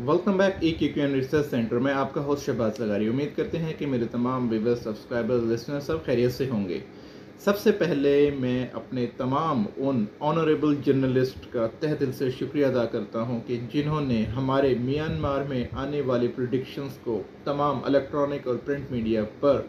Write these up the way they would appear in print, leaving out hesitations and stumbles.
Welcome back EQN research centre में आपका host Shahbaz लगारी। उम्मीद करते हैं कि मेरे तमाम व्यूअर्स, सब्सक्राइबर्स, लिसनर सब खैरियत से होंगे। सबसे पहले मैं अपने तमाम उन ऑनरेबल जर्नलिस्ट का तहे दिल से शुक्रिया अदा करता हूं कि जिन्होंने हमारे म्यांमार में आने वाली प्रेडिक्शंस को तमाम इलेक्ट्रॉनिक और प्रिंट मीडिया पर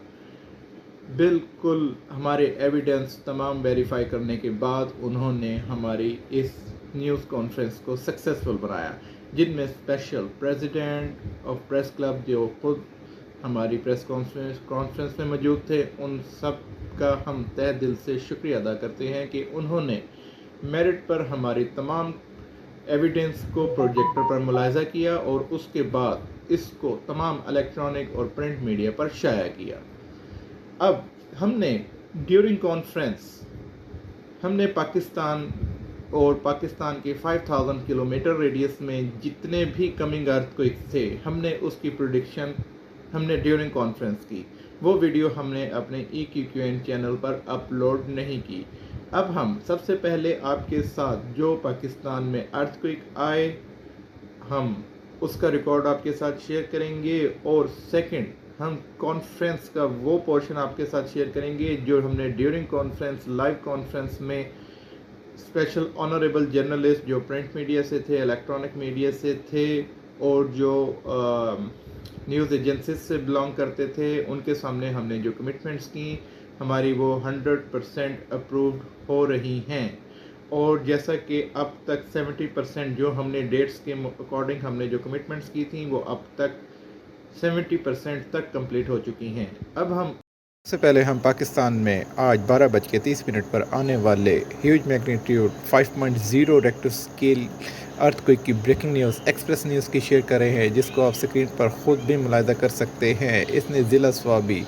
बिल्कुल हमारे एविडेंस तमाम वेरीफाई करने के बाद उन्होंने हमारी इस न्यूज़ कॉन्फ्रेंस को सक्सेसफुल बनाया, जिनमें special president of press club जो खुद हमारी प्रेस कॉन्फ्रेंस में मौजूद थे, उन सब का हम तहे दिल से शुक्रिया अदा करते हैं कि उन्होंने मेरिट पर हमारी तमाम एविडेंस को प्रोजेक्टर पर मुलाहिजा किया और उसके बाद इसको तमाम इलेक्ट्रॉनिक और प्रिंट मीडिया पर शाया किया। अब हमने ड्यूरिंग कॉन्फ्रेंस हमने पाकिस्तान और पाकिस्तान के 5000 किलोमीटर रेडियस में जितने भी कमिंग अर्थक्वेक्स थे, हमने उसकी प्रेडिक्शन हमने ड्यूरिंग कॉन्फ्रेंस की। वो वीडियो हमने अपने EQN चैनल पर अपलोड नहीं की। अब हम सबसे पहले आपके साथ जो पाकिस्तान में अर्थक्वेक आए, हम उसका रिकॉर्ड आपके साथ शेयर करेंगे और सेकंड हम कॉन्फ्रेंस का वो पोर्शन आपके साथ शेयर करेंगे जो हमने ड्यूरिंग कॉन्फ्रेंस लाइव कॉन्फ्रेंस में स्पेशल ऑनरेबल जर्नलिस्ट जो प्रिंट मीडिया से थे, इलेक्ट्रॉनिक मीडिया से थे और जो न्यूज़ एजेंसीज से बिलोंग करते थे, उनके सामने हमने जो कमिटमेंट्स की हमारी वो 100% अप्रूव्ड हो रही हैं। और जैसा कि अब तक 70% जो हमने डेट्स के अकॉर्डिंग हमने जो कमिटमेंट्स की थी वो अब तक 70% तक कंप्लीट हो चुकी हैं। अब हम सबसे पहले हम पाकिस्तान में आज 12:30 पर आने वाले huge magnitude 5.0 Richter scale earthquake की ब्रेकिंग न्यूज़ एक्सप्रेस न्यूज़ की शेयर कर रहे हैं, जिसको आप स्क्रीन पर ख़ुद भी मुलाहिजा कर सकते हैं। इसने ज़िला स्वाबी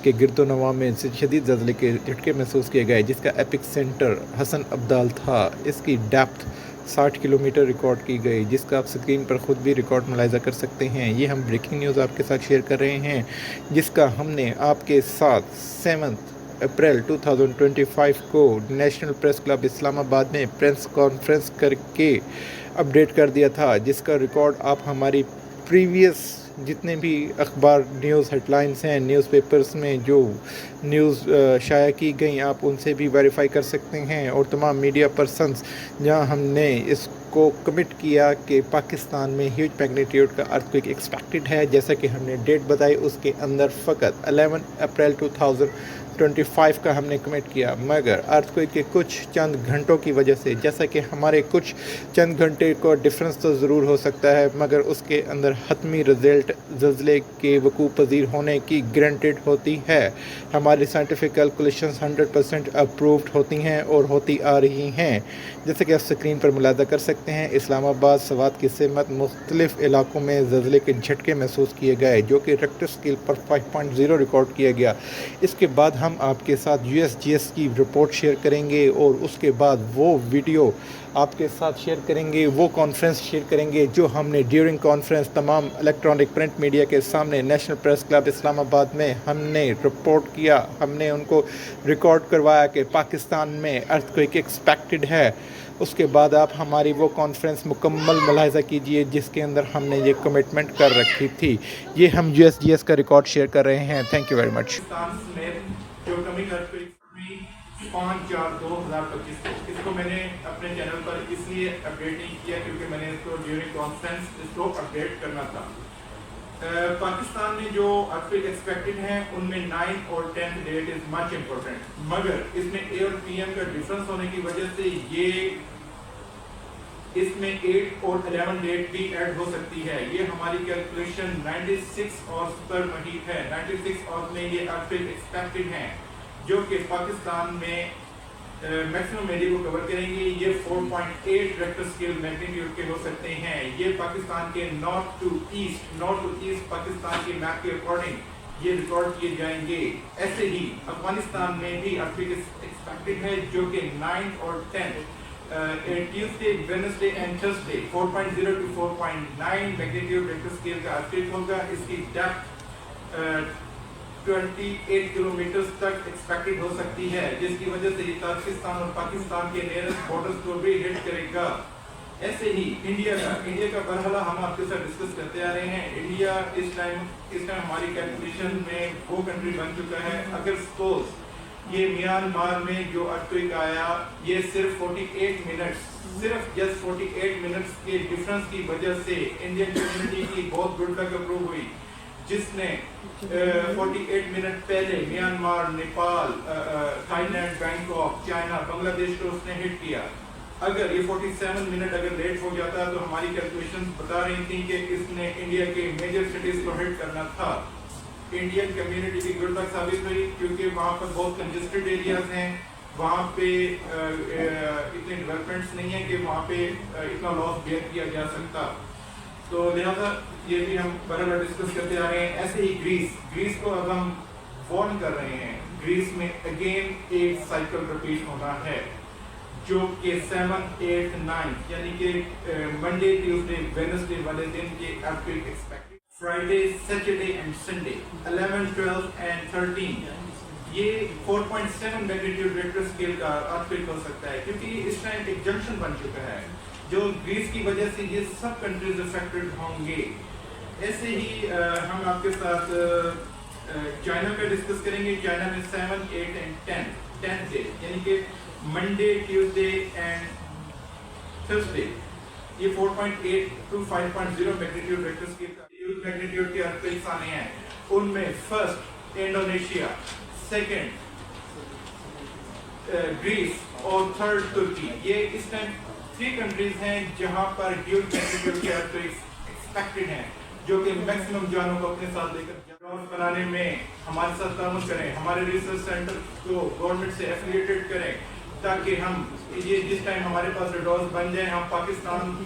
के गिरदोनवा में शदीद ज़लज़ले के झटके महसूस किए गए, जिसका एपिक सेंटर हसन अब्दाल था। इसकी डेप्थ 60 किलोमीटर रिकॉर्ड की गई, जिसका आप स्क्रीन पर ख़ुद भी रिकॉर्ड मुलाहिजा कर सकते हैं। ये हम ब्रेकिंग न्यूज़ आपके साथ शेयर कर रहे हैं, जिसका हमने आपके साथ 7 अप्रैल 2025 को नेशनल प्रेस क्लब इस्लामाबाद में प्रेस कॉन्फ्रेंस करके अपडेट कर दिया था, जिसका रिकॉर्ड आप हमारी प्रीवियस जितने भी अखबार न्यूज़ हेडलाइंस हैं, न्यूज़पेपर्स में जो न्यूज़ शाया की गई, आप उनसे भी वेरीफाई कर सकते हैं। और तमाम मीडिया पर्सन्स जहां हमने इसको कमिट किया कि पाकिस्तान में ह्यूज मैग्नीट्यूड का अर्थक्वेक एक्सपेक्टेड है, जैसा कि हमने डेट बताई, उसके अंदर फ़कत 11 अप्रैल 2025 का हमने कमिट किया। मगर अर्थक्वेक के कुछ चंद घंटों की वजह से, जैसा कि हमारे कुछ चंद घंटे को डिफरेंस तो ज़रूर हो सकता है, मगर उसके अंदर हतमी रिज़ल्ट ज़लज़ले के वकूअ पज़ीर होने की गारंटेड होती है। हमारी साइंटिफिक कैलकुलेशंस 100% अप्रूव्ड होती हैं और होती आ रही हैं। जैसे कि आप स्क्रीन पर मुलाहिजा कर सकते हैं, इस्लामाबाद, सवात की सेमत मुख्तलिफ़ इलाकों में ज़लज़ले के झटके महसूस किए गए, जो कि रेक्टर स्केल पर 5.0 रिकॉर्ड किया गया। इसके बाद हम आपके साथ USGS की रिपोर्ट शेयर करेंगे और उसके बाद वो वीडियो आपके साथ शेयर करेंगे, वो कॉन्फ्रेंस शेयर करेंगे जो हमने ड्यूरिंग कॉन्फ्रेंस तमाम इलेक्ट्रॉनिक प्रिंट मीडिया के सामने नेशनल प्रेस क्लब इस्लामाबाद में हमने रिपोर्ट किया। हमने उनको रिकॉर्ड करवाया कि पाकिस्तान में अर्थक्वेक एक्सपेक्टेड है। उसके बाद आप हमारी वो कॉन्फ्रेंस मुकम्मल मुलाहिजा कीजिए, जिसके अंदर हमने ये कमिटमेंट कर रखी थी। ये हम USGS का रिकॉर्ड शेयर कर रहे हैं। Thank you very much. जो कमिंग अर्थक्वेक 5/4/2025 को, इसको मैंने अपने चैनल पर इसलिए अपडेट नहीं किया क्योंकि मैंने इसको ड्यूरिंग कॉन्फ्रेंस इसको अपडेट करना था। पाकिस्तान में जो अर्थक्वेक एक्सपेक्टेड हैं उनमें 9 और 10 डेट इज मच इम्पोर्टेंट, मगर इसमें A और PM का डिफरेंस होने की वजह से ये इसमें 8 और 11 डेट भी ऐड हो सकती है। ये हमारी कैलकुलेशन 96 और पर महीद है। 96 और में ये अर्थक्वेक एक्सपेक्टेड हैं, जो कि पाकिस्तान में मैक्सिमम एरिया को कवर करेंगे। ये 4.8 रेक्टर स्केल मैग्नीट्यूड के हो सकते हैं। ये पाकिस्तान के नॉर्थ टू ईस्ट पाकिस्तान के मैप के अकॉर्डिंग ये रिकॉर्ड किए जाएंगे। ऐसे ही अफगानिस्तान में भी अर्थक्वेक एक्सपेक्टेड है, जो कि 9 और 10 Tuesday, Wednesday and Thursday 4.0 to 4.9 magnitude Richter scale का अर्थक्वेक होगा। इसकी डेप्थ 28 किलोमीटर तक एक्सपेक्टेड हो सकती है, जिसकी वजह से ये ताजिकिस्तान और पाकिस्तान के नियरेस्ट बॉर्डर्स को भी हिट करेगा। ایسے ہی انڈیا کا برحلہ ہم آپ کے ساتھ ڈسکس کرتے آ رہے ہیں. انڈیا اس ٹائم ہماری کیلکولیشن میں وہ کنٹری بن چکا ہے. اگر سپوز یہ میانمار میں جو ارتھکویک آیا یہ صرف 48 منٹس صرف جسٹ 48 منٹس کے ڈفرنس کی وجہ سے انڈین کمیونٹی کی بہت گڈ لک اپروو ہوئی, جس نے 48 منٹ پہلے Myanmar, Nepal, Thailand, Bangkok, China, Bangladesh کو اس نے ہٹ کیا. اگر یہ 47 منٹ اگر لیٹ ہو جاتا تو ہماری کیلکولیشن بتا رہی تھیں کہ اس نے انڈیا کے میجر سٹیز کو ہٹ کرنا تھا. انڈین کمیونٹی کی گڈ لک ثابت ہوئی کیونکہ وہاں پر بہت کنجسٹڈ ایریاز ہیں, وہاں پہ اتنے ڈیولپمنٹس نہیں ہیں کہ وہاں پہ اتنا لاس بیئر کیا جا سکتا. تو لہٰذا یہ بھی ہم برابر ڈسکس کرتے آ رہے ہیں. ایسے ہی گریس کو اب ہم وارن کر رہے ہیں. گریس میں اگین ایک سائیکل رپیٹ ہونا ہے جو کہ 7, 8, 9 یعنی کہ منڈے, ٹیوزڈے, ویڈنسڈے والے دن کے earthquake expected. Friday, Saturday and Sunday 11, 12 and 13 یہ 4.7 میگنیٹیوڈ ریکٹر اسکیل کا ارتھکویک ہو سکتا ہے, کیونکہ یہ اس ٹائم ایک جنکشن بن چکا ہے جو گریس کی وجہ سے یہ سب کنٹریز افیکٹڈ ہوں گے. ایسے ہی ہم آپ کے ساتھ چائنا پہ ڈسکس کریں گے. چائنا میں 7, 8 اینڈ 10 ڈے یعنی کہ منڈے, ٹیوزڈے اینڈ تھرسڈے یہ 4.8 to 5.0 میگنیٹیوڈ ریکٹر اسکیل کا میگنیٹیوڈ کے ارتھکویکس آنے ہیں. ان میں فرسٹ انڈونیشیا, سیکنڈ گریس اور تھرڈ ترکی. یہ اس ٹائم 3 کنٹریز ہیں جہاں پر ڈیول میگنیٹیوڈ کے ارتھکویکس ایکسپیکٹڈ ہیں, جو کہ میکسیمم جانوں کو اپنے ساتھ لے کر جانوں بنانے میں ہمارے ساتھ تعاون کریں, ہمارے ریسرچ سینٹر کو گورنمنٹ سے ایفیلیٹڈ کریں تاکہ ہم یہ جس ٹائم ہمارے پاس ریڈورس بن جائیں ہم پاکستان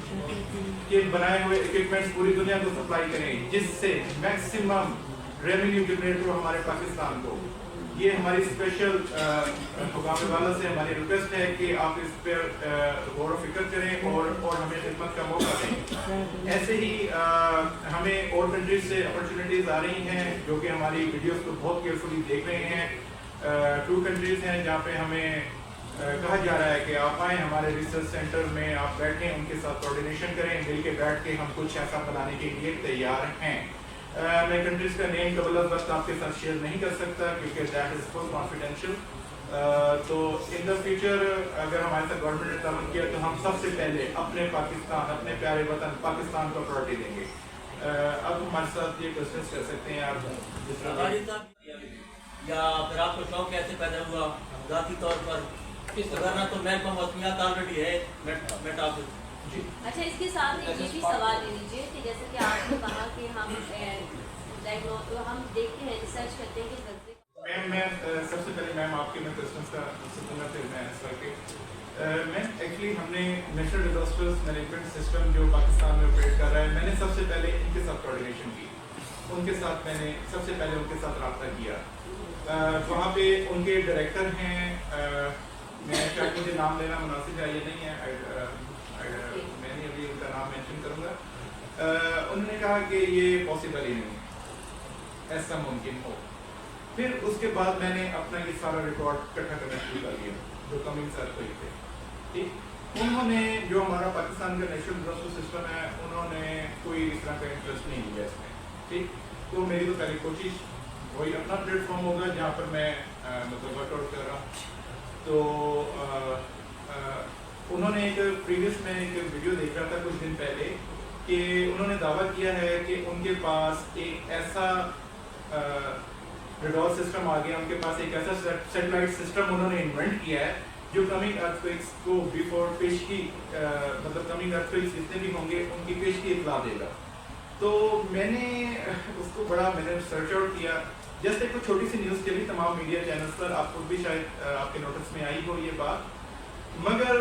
کے بنائے ہوئے ایکوپمنٹس پوری دنیا کو سپلائی کریں, جس سے میکسیمم ریونیو جنریٹ ہو ہمارے پاکستان کو. یہ ہماری اسپیشل حکام والا سے ہماری ریکویسٹ ہے کہ آپ اس پہ غور و فکر کریں اور ہمیں خدمت کا موقع دیں. ایسے ہی ہمیں اور کنٹریز سے اپرچونیٹیز آ رہی ہیں جو کہ ہماری ویڈیوز کو بہت کیئرفلی دیکھ رہے ہیں. 2 کنٹریز ہیں جہاں پہ ہمیں کہا جا رہا ہے کہ آپ آئیں ہمارے ریسرچ سینٹر میں, آپ بیٹھیں, ان کے ساتھ کوآرڈینیشن کریں, مل کے بیٹھ کے ہم کچھ ایسا بنانے کے لیے تیار ہیں. میں کنٹریز کا نیم قبل از وقت آپ کے ساتھ شیئر نہیں کر سکتا کیونکہ دیٹ از فل کانفیڈینشیل. تو ان دا فیوچر اگر ہمارے ساتھ گورنمنٹ نے تعاون کیا تو ہم سب سے پہلے اپنے پاکستان, اپنے پیارے وطن پاکستان کو پرائرٹی دیں گے. اب ہمارے ساتھ یہ کوشچنس کر سکتے ہیں آپ جس طرح, یا پھر آپ کو شوق کیسے پیدا ہوا ذاتی طور پر, کرنا تو محکمہ موسمیات آلریڈی ہے میٹ آفس. اچھا, اس کے ساتھ ایک یہ بھی سوال لے لیجیے کہ جیسے کہ آپ نے کہا کہ ہم دیکھتے ہیں, ریسرچ کرتے ہیں کہ میں سب سے پہلے میم آپ کے میں کوشچنس کا سننا پھر میں آنسر کے میں ایکچولی ہم نے نیشنل ڈیزاسٹرز مینجمنٹ سسٹم جو پاکستان میں آپریٹ کر رہا ہے, میں نے سب سے پہلے ان کے ساتھ کوآرڈینیشن کی, ان کے ساتھ میں نے سب سے پہلے ان کے ساتھ رابطہ کیا. وہاں پہ ان کے ڈائریکٹر ہیں, میں شاید مجھے نام لینا مناسب ہے یہ نہیں ہے, میں نہیں ابھی ان کا نام مینشن کروں گا. انہوں نے کہا کہ یہ پاسبل ہی نہیں, ایسا ممکن ہو. پھر اس کے بعد میں نے اپنا یہ سارا ریکارڈ اکٹھا کرنا شروع کر دیا جو کمنگ سر کوئی تھے. ٹھیک, انہوں نے جو ہمارا پاکستان کا نیشنل ڈیزاسٹر سسٹم ہے انہوں نے کوئی اس طرح کا انٹرسٹ نہیں لیا اس میں. ٹھیک, تو میری تو پہلی کوشش وہی اپنا پلیٹ فارم ہوگا جہاں پر میں مطلب ورک آؤٹ کر رہا ہوں. تو انہوں نے ایک پریویس میں ایک ویڈیو دیکھ رہا تھا کچھ دن پہلے کہ انہوں نے دعویٰ کیا ہے کہ ان کے پاس ایک ایسا ریڈار سسٹم آ گیا, ان کے پاس ایک ایسا سیٹلائٹ سسٹم انہوں نے انوینٹ کیا ہے جو کمنگ ارتھکویکس کو بیفور پیشگی مطلب کمنگ ارتھکویکس جتنے بھی ہوں گے ان کی پیشگی اطلاع دے گا. تو میں نے اس کو میں نے سرچ آؤٹ کیا. جیسے کوئی چھوٹی سی نیوز چلی تمام میڈیا چینلز پر, آپ کو بھی شاید آپ کے نوٹس میں آئی ہو یہ بات, مگر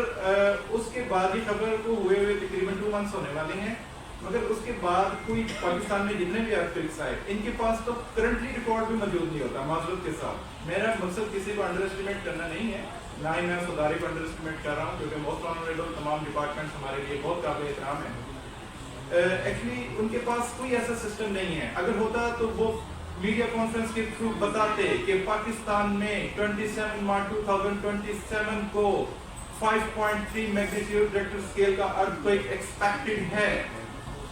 اس کے بعد یہ خبر کو ہوئے تقریباً 2 months ہونے والے ہیں, مگر اس کے بعد کوئی پاکستان میں جتنے بھی ارتھکویکس آئے ان کے پاس تو کرنٹلی ریکارڈ بھی موجود نہیں ہوتا. معذرت کے ساتھ میرا مقصد کسی کو انڈر اسٹیمیٹ کرنا نہیں ہے, نہ ہی میں اس ادارے کو انڈر اسٹیمیٹ کر رہا ہوں کیونکہ موسٹ آنریبل تمام ڈپارٹمنٹس ہمارے لیے بہت قابل احترام ہیں. ایکچولی ان کے پاس کوئی ایسا سسٹم نہیں ہے. اگر ہوتا تو وہ میڈیا کانفرنس کے تھرو بتاتے کہ پاکستان میں 27 مارچ 2027 کو 5.3 मैग्नीट्यूड रिक्टर स्केल का अर्थक्वेक एक्सपेक्टेड है।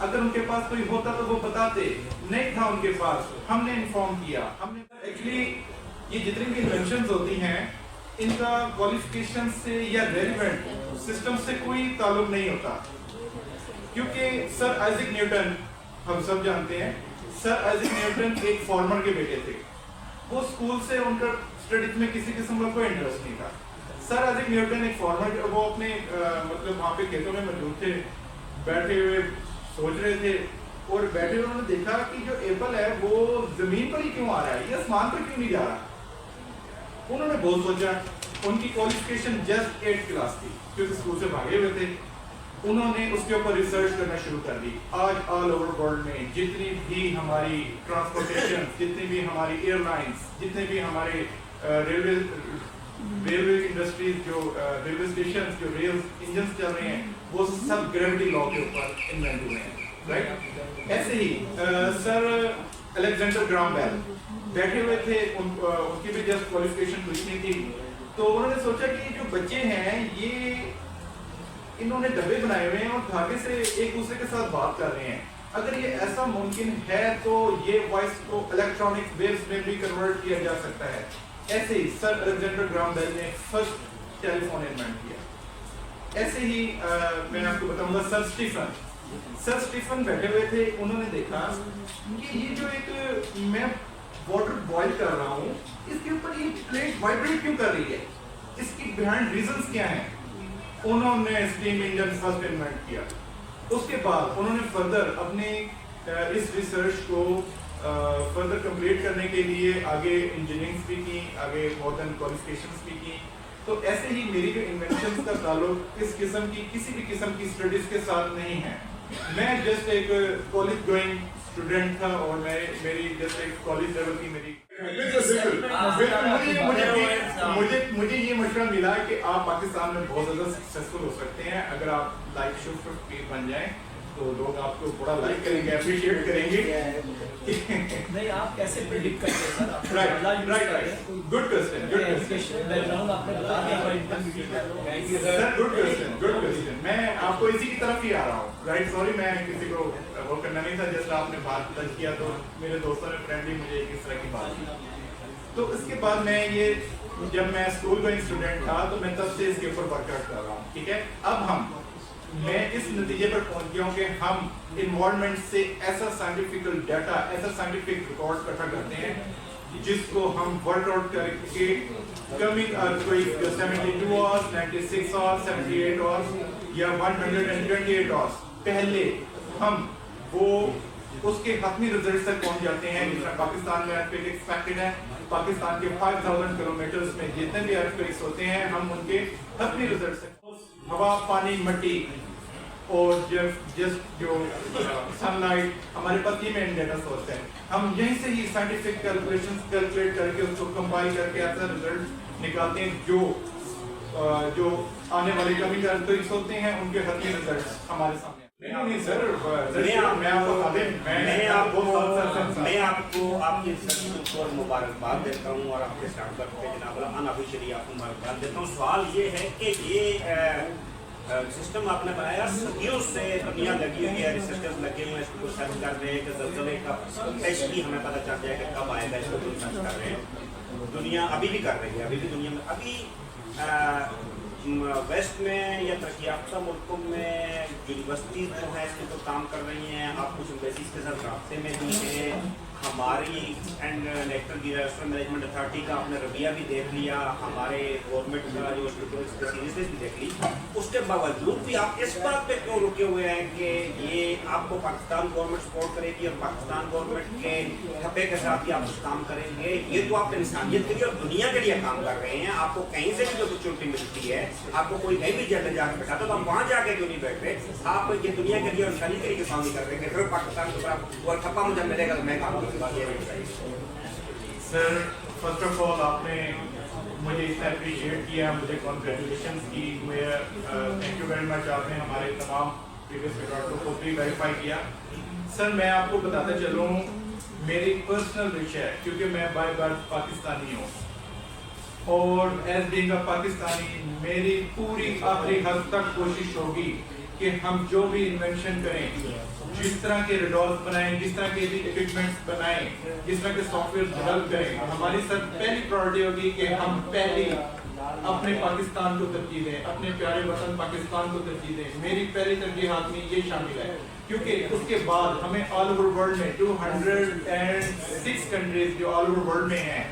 अगर उनके पास कोई होता तो वो बताते, नहीं था उनके पास, हमने इन्फॉर्म किया। हमने एक्चुअली ये जितनी भी इन्वेंशंस होती हैं इनका क्वालिफिकेशन से या रेलिवेंट सिस्टम से कोई ताल्लुक नहीं होता, क्योंकि सर आइजैक न्यूटन हम सब जानते हैं, सर आइजैक न्यूटन एक फार्मर के बेटे थे। वो स्कूल से उनका स्टडीज में किसी किस्म का कोई इंटरेस्ट नहीं था। सर आइजैक न्यूटन एक फार्मर, वो अपने मतलब वहाँ पे खेतों में मौजूद थे, बैठे हुए सोच रहे थे, और बैठे हुए उन्होंने देखा कि जो एप्पल है वो जमीन पर ही क्यों आ रहा है, ये आसमान पर क्यों नहीं जा रहा। उन्होंने बहुत सोचा। उनकी क्वालिफिकेशन जस्ट 8th क्लास थी, क्योंकि स्कूल से भागे हुए थे। उन्होंने उसके ऊपर रिसर्च करना शुरू कर दी। आज ऑल ओवर वर्ल्ड में जितनी भी हमारी ट्रांसपोर्टेशन, जितनी भी हमारी एयरलाइंस, जितने भी हमारे रेलवे इंडस्ट्रीज, जो रेलवे स्टेशन, जो रेल इंजन चल रहे हैं, वो सब ग्रेविटी लॉ के ऊपर इन्वेंट हुए हैं, राइट। ऐसे ही सर अलेक्जेंडर ग्राहम बेल बैठे हुए थे, उनकी भी जस्ट क्वालिफिकेशन कुछ नहीं थी, तो उन्होंने सोचा कि जो बच्चे हैं ये इन्होंने डब्बे बनाए हुए हैं और धागे से एक दूसरे के साथ बात कर रहे हैं। अगर ये ऐसा मुमकिन है तो ये वॉइस को इलेक्ट्रॉनिक वेव्स में भी कन्वर्ट किया जा सकता है। ऐसे ही सर अलेक्जेंडर ग्राहम बेल ने फर्स्ट टेलीफोन इन्वेंट किया। ऐसे ही मैं आपको बताऊंगा सर स्टीफन बैठे हुए थे। उन्होंने देखा कि ये जो एक मैं वाटर बॉईल कर रहा हूँ, इसके ऊपर ये प्लेट वाइब्रेट क्यों कर रही है, इसकी बिहाइंड रीजंस क्या हैं। उन्होंने स्टीम इंजन फर्स्ट इन्वेंट किया। उसके बाद उन्होंने फर्दर अपने इस रिसर्च को फर्दर कंप्लीट करने के लिए आगे इंजीनियरिंग भी की, आगे मॉडर्न क्वालिफिकेशंस भी की। तो ऐसे ही मेरी जो इन्वेंशन का ताल्लुक इस किस्म की किसी भी किस्म की स्टडीज के साथ नहीं है। मैं जस्ट एक कॉलेज गोइंग स्टूडेंट था और मेरी जस्ट एक कॉलेज लेवल की मेरी मुझे ये मशवरा मिला कि आप पाकिस्तान में बहुत ज़्यादा सक्सेसफुल हो सकते हैं अगर आप लाइक शो बन जाएं, तो लोग आपको बड़ा लाइक करेंगे, अप्रिशिएट करेंगे। नहीं, आप कैसे प्रेडिक्ट करते हैं sir? Right, good question background आपने बता दिया। Good question. मैं आपको इसी की तरफ ही आ रहा हूँ, राइट। सॉरी, मैं किसी को वो करना नहीं था, जैसे आपने बात टच किया तो मेरे दोस्तों ने फ्रेंडली मुझे इस तरह की बात की। तो इसके बाद मैं ये जब मैं स्कूल गोइंग स्टूडेंट था तो मैं तब से इसके ऊपर वर्कआउट कर रहा हूँ, ठीक है। अब मैं इस नतीजे पर पहुंच गया हूं कि हम इन्वायरमेंट से ऐसा साइंटिफिकल डाटा, ऐसा साइंटिफिक रिकॉर्ड इकट्ठा करते हैं जिसको हम वर्कआउट करके coming earthquake 72 hours, 96 hours, 78 hours या 128 आवर्स पहले हम वो उसके हतमी रिजल्ट तक पहुंच जाते हैं। जिसमें पाकिस्तान में अर्थक्वेक एक्सपेक्टेड है, पाकिस्तान के 5000 किलोमीटर में जितने भी अर्थक्वेक्स होते हैं हम उनके हतमी रिजल्ट से हवा, पानी, मिट्टी और जस्ट जो सनलाइट हमारे पास ये मेन डेटा सोर्स है। हम यहीं से ही साइंटिफिक कैलकुलेशंस कैलकुलेट करके उसको कंपाइल करके ऐसा रिजल्ट निकालते हैं जो आने वाले कभी अर्थक्वेक्स होते हैं उनके हतमी रिजल्ट हमारे सामने। नहीं सर, मैं आपको आपके और मुबारकबाद देता हूँ और आपके स्टार्टअप पे जनाब अनऑफिशियली आपको मुबारकबाद देता हूँ। सवाल ये है कि ये सिस्टम आपने बनाया, सदियों से दुनिया लगी हुई है, रिसर्चर्स लगे हुए हैं, इसको सर्च कर रहे हैं कि ज़लज़ले का स्पेशली हमें पता चल जाए कि कब आएगा, इसको सर्च कर रहे हैं। दुनिया अभी भी कर रही है, अभी भी दुनिया में अभी वेस्ट में या तरक्की याफ्ता मुल्कों में यूनिवर्सिटी जो है इसमें तो काम कर रही हैं, आप कुछ बेसिस के साथ रास्ते में भी हैं। हमारी and national disaster management authority का आपने रवैया भी देख लिया, हमारे गवर्नमेंट का जो सीरियसनेस भी देख ली। उसके बावजूद भी आप इस बात पे क्यों रुके हुए हैं कि ये आपको पाकिस्तान गवर्नमेंट सपोर्ट करेगी और पाकिस्तान गवर्नमेंट के ठप्पे के साथ ही आप कुछ काम करेंगे? ये तो आप इंसानियत के लिए और दुनिया के लिए काम कर रहे हैं। आपको कहीं से भी जो अपॉर्चुनिटी मिलती है, आपको कोई कहीं भी जेल जाकर बैठा तो आप वहाँ जाके क्यों नहीं बैठ रहे? आप ये दुनिया के लिए और इंसानियत के लिए काम नहीं कर रहे हैं। फिर पाकिस्तान के ऊपर और ठप्पा मुझे मिलेगा तो मैं काम सर, फर्स्ट ऑफ ऑल आपने मुझे इतना अप्रिशिएट किया, मुझे कॉन्ग्रेचुलेशंस की, थैंक यू वेरी मच। आपने हमारे तमाम प्रीवियस रिकॉर्ड को भी वेरीफाई किया। सर, मैं आपको बताते चलूँ, मेरी पर्सनल विश है, क्योंकि मैं बाय बर्थ पाकिस्तानी हूँ اور ایز بینگ اے پاکستانی میری پوری آخری حد تک کوشش ہوگی کہ ہم جو بھی انوینشن کریں، جس طرح کے ریڈارز بنائیں، جس طرح کے بھی ایکوپمنٹس بنائیں، جس طرح کے سافٹ ویئر ڈیولپ کریں، ہماری سر پہلی پرائورٹی ہوگی کہ ہم پہلی اپنے پاکستان کو ترجیح دیں، اپنے پیارے وطن پاکستان کو ترجیح دیں. میری پہلی ترجیحات میں یہ شامل ہے، کیونکہ اس کے بعد ہمیں آل اوور ورلڈ میں 206 کنٹریز جو آل اوور ورلڈ میں ہیں،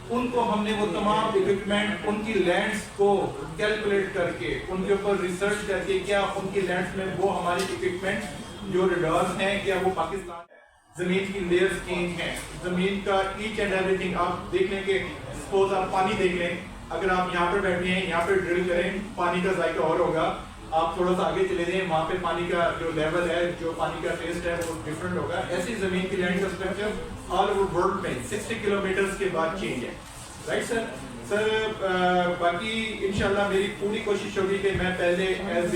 ان کو ہم نے وہ تمام اکوپمنٹ، ان کی لینڈز کو کیلکولیٹ کر کے، ان کے اوپر ریسرچ کر کے، کیا ان کی لینڈز میں وہ ہماری اکوپمنٹ جو ریڈارز ہیں کیا وہ پاکستان ہے. زمین کی لیئرز چینج ہیں، زمین کا ایچ اینڈ ایوری تھنگ. آپ دیکھ لیں کہ سپوز آپ پانی دیکھ لیں، اگر آپ یہاں پہ بیٹھے ہیں، یہاں پہ ڈرل کریں، پانی کا ذائقہ اور ہوگا. آپ تھوڑا سا آگے چلے جائیں، وہاں پہ پانی کا جو لیول ہے، جو پانی کا ٹیسٹ ہے وہ ڈفرینٹ ہوگا. ایسی زمین کی لینڈ کا اسٹرکچر آل اوور ورلڈ میں 60 کلومیٹرز کے بعد چینج ہے. Right sir. باقی انشاءاللہ میری پوری کوشش ہوگی کہ میں پہلے ایز